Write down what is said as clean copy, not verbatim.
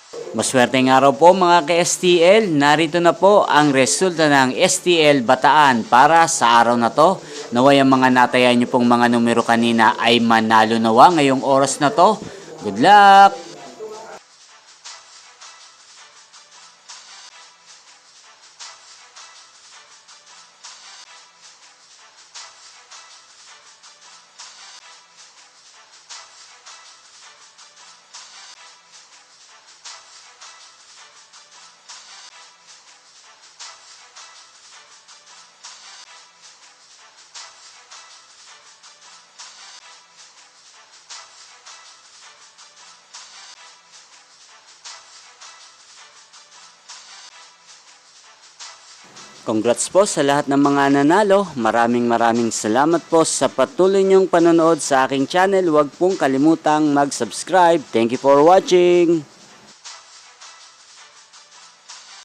Maswerteng araw po mga ka-STL, narito na po ang resulta ng STL Bataan para sa araw na to. Naway ang mga natayan nyo pong mga numero kanina ay manalo nawa ngayong oras na to. Good luck! Congrats po sa lahat ng mga nanalo. Maraming salamat po sa patuloy niyong panonood sa aking channel. Huwag pong kalimutang mag-subscribe. Thank you for watching.